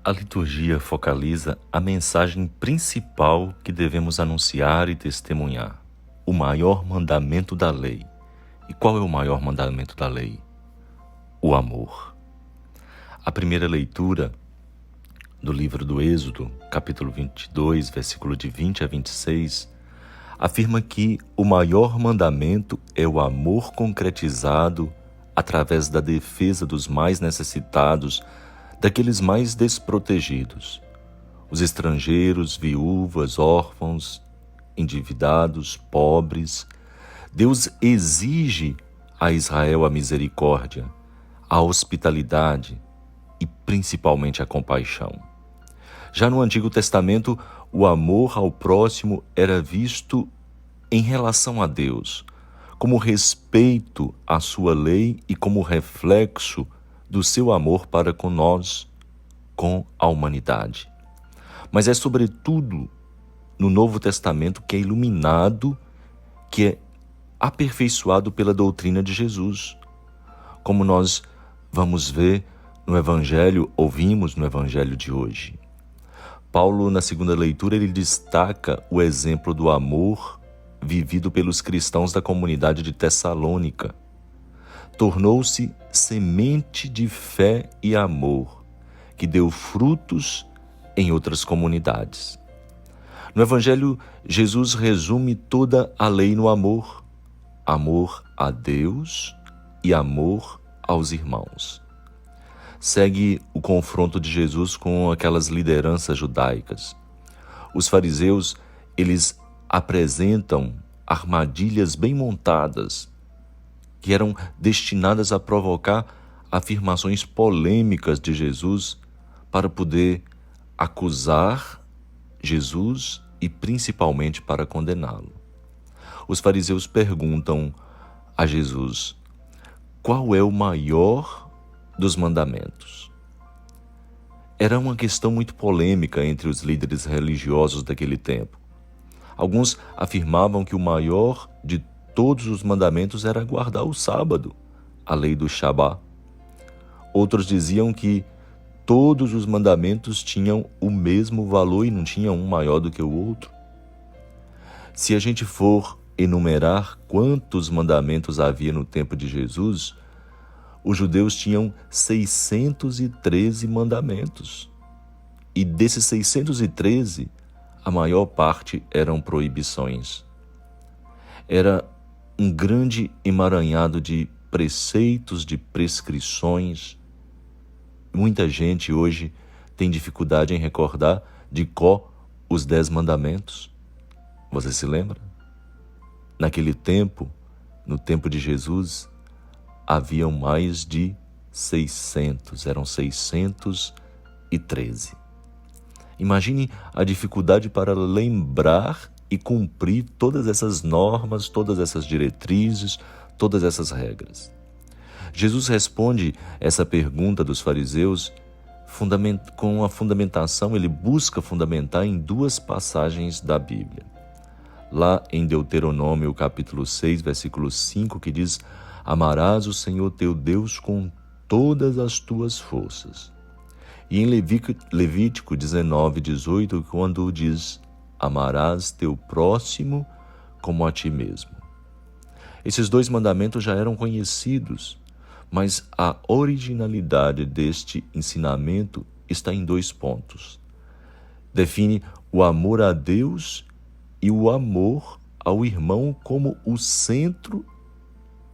A liturgia focaliza a mensagem principal que devemos anunciar e testemunhar, o maior mandamento da lei. E qual é o maior mandamento da lei? O amor. A primeira leitura do livro do Êxodo, capítulo 22, versículo de 20 a 26, afirma que o maior mandamento é o amor concretizado através da defesa dos mais necessitados, daqueles mais desprotegidos, os estrangeiros, viúvas, órfãos, endividados, pobres. Deus exige a Israel a misericórdia, a hospitalidade e principalmente a compaixão. Já no Antigo Testamento, o amor ao próximo era visto em relação a Deus, como respeito à sua lei e como reflexo do seu amor para com nós, com a humanidade. Mas é sobretudo no Novo Testamento que é iluminado, que é aperfeiçoado pela doutrina de Jesus. Como nós vamos ver no Evangelho, ouvimos no Evangelho de hoje. Paulo, na segunda leitura, ele destaca o exemplo do amor vivido pelos cristãos da comunidade de Tessalônica. Tornou-se semente de fé e amor, que deu frutos em outras comunidades. No Evangelho, Jesus resume toda a lei no amor: amor a Deus e amor aos irmãos. Segue o confronto de Jesus com aquelas lideranças judaicas. Os fariseus, eles apresentam armadilhas bem montadas, que eram destinadas a provocar afirmações polêmicas de Jesus para poder acusar Jesus e principalmente para condená-lo. Os fariseus perguntam a Jesus: qual é o maior dos mandamentos? Era uma questão muito polêmica entre os líderes religiosos daquele tempo. Alguns afirmavam que o maior de todos os mandamentos era guardar o sábado, a lei do Shabá. Outros diziam que todos os mandamentos tinham o mesmo valor e não tinha um maior do que o outro. Se a gente for enumerar quantos mandamentos havia no tempo de Jesus, os judeus tinham 613 mandamentos. E desses 613, a maior parte eram proibições. Era um grande emaranhado de preceitos, de prescrições. Muita gente hoje tem dificuldade em recordar de cor os 10 mandamentos. Você se lembra? Naquele tempo, no tempo de Jesus, haviam mais de 600, eram 613. Imagine a dificuldade para lembrar e cumprir todas essas normas, todas essas diretrizes, todas essas regras. Jesus responde essa pergunta dos fariseus com a fundamentação, ele busca fundamentar em 2 passagens da Bíblia. Lá em Deuteronômio, capítulo 6, versículo 5, que diz: amarás o Senhor teu Deus com todas as tuas forças. E em Levítico 19, 18, quando diz: amarás teu próximo como a ti mesmo. Esses 2 mandamentos já eram conhecidos, mas a originalidade deste ensinamento está em 2 pontos. Define o amor a Deus e o amor ao irmão como o centro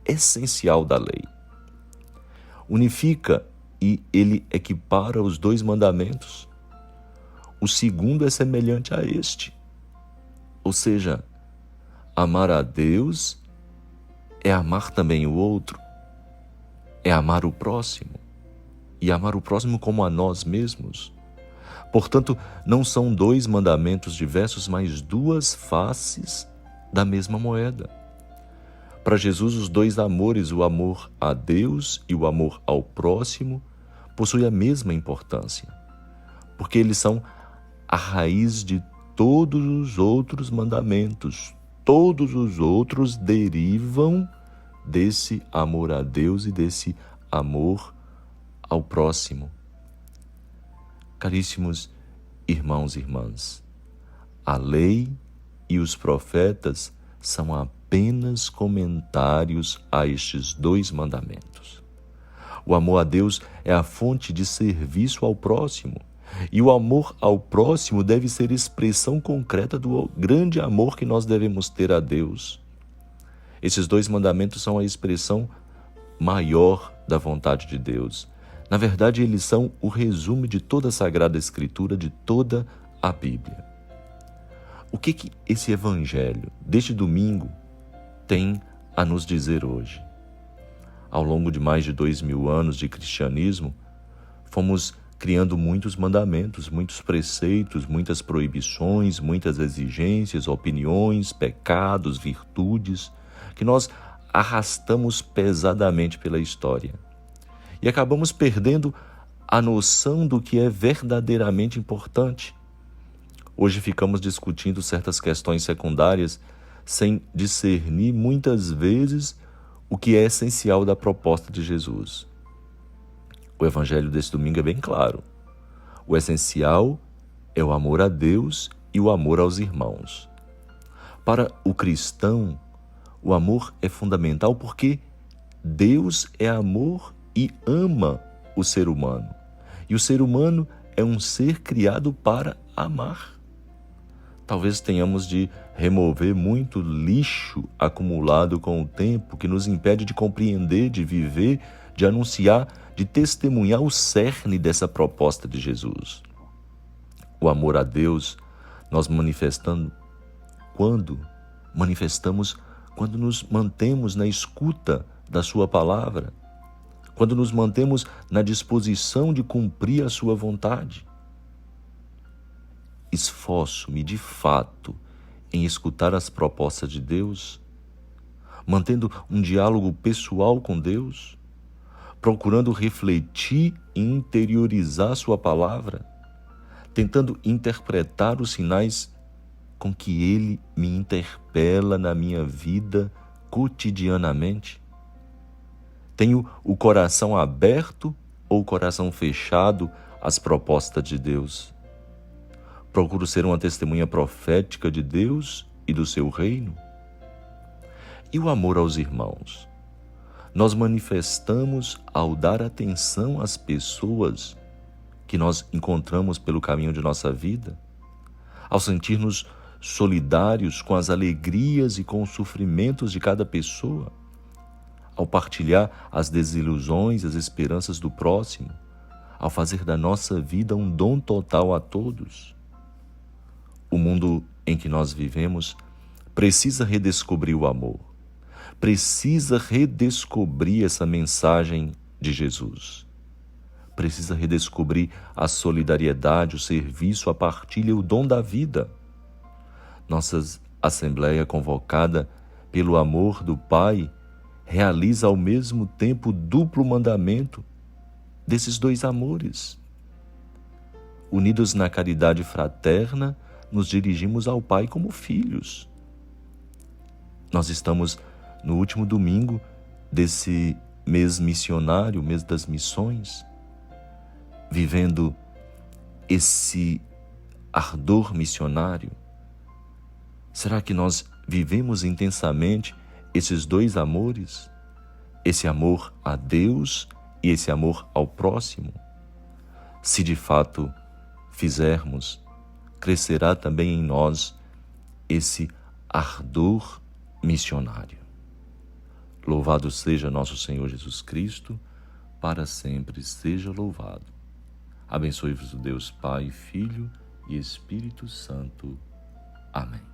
essencial da lei. Unifica e ele equipara os 2 mandamentos. O segundo é semelhante a este. Ou seja, amar a Deus é amar também o outro, é amar o próximo, e amar o próximo como a nós mesmos. Portanto, não são 2 mandamentos diversos, mas 2 faces da mesma moeda. Para Jesus, os 2 amores, o amor a Deus e o amor ao próximo, possuem a mesma importância, porque eles são a raiz de todos os outros mandamentos. Todos os outros derivam desse amor a Deus e desse amor ao próximo. Caríssimos irmãos e irmãs, a lei e os profetas são apenas comentários a estes 2 mandamentos. O amor a Deus é a fonte de serviço ao próximo, e o amor ao próximo deve ser expressão concreta do grande amor que nós devemos ter a Deus. Esses 2 mandamentos são a expressão maior da vontade de Deus. Na verdade, eles são o resumo de toda a Sagrada Escritura, de toda a Bíblia. O que esse Evangelho deste domingo tem a nos dizer hoje? Ao longo de mais de 2000 anos de cristianismo, fomos criando muitos mandamentos, muitos preceitos, muitas proibições, muitas exigências, opiniões, pecados, virtudes, que nós arrastamos pesadamente pela história. E acabamos perdendo a noção do que é verdadeiramente importante. Hoje ficamos discutindo certas questões secundárias sem discernir muitas vezes o que é essencial da proposta de Jesus. O Evangelho desse domingo é bem claro. O essencial é o amor a Deus e o amor aos irmãos. Para o cristão, o amor é fundamental porque Deus é amor e ama o ser humano. E o ser humano é um ser criado para amar. Talvez tenhamos de remover muito lixo acumulado com o tempo que nos impede de compreender, de viver, de anunciar, de testemunhar o cerne dessa proposta de Jesus. O amor a Deus nós manifestamos quando nos mantemos na escuta da sua palavra, quando nos mantemos na disposição de cumprir a sua vontade. Esforço-me de fato em escutar as propostas de Deus, mantendo um diálogo pessoal com Deus, procurando refletir e interiorizar sua palavra, tentando interpretar os sinais com que Ele me interpela na minha vida cotidianamente. Tenho o coração aberto ou o coração fechado às propostas de Deus? Procuro ser uma testemunha profética de Deus e do seu reino? E o amor aos irmãos? Nós manifestamos ao dar atenção às pessoas que nós encontramos pelo caminho de nossa vida, ao sentir-nos solidários com as alegrias e com os sofrimentos de cada pessoa, ao partilhar as desilusões, as esperanças do próximo, ao fazer da nossa vida um dom total a todos. O mundo em que nós vivemos precisa redescobrir o amor, precisa redescobrir essa mensagem de Jesus, precisa redescobrir a solidariedade, o serviço, a partilha, o dom da vida. Nossa Assembleia, convocada pelo amor do Pai, realiza ao mesmo tempo o duplo mandamento desses 2 amores. Unidos na caridade fraterna, nos dirigimos ao Pai como filhos. Nós estamos no último domingo desse mês missionário, mês das missões, vivendo esse ardor missionário. Será que nós vivemos intensamente esses 2 amores? Esse amor a Deus e esse amor ao próximo? Se de fato fizermos, crescerá também em nós esse ardor missionário. Louvado seja nosso Senhor Jesus Cristo, para sempre seja louvado. Abençoe-vos o Deus Pai, Filho e Espírito Santo. Amém.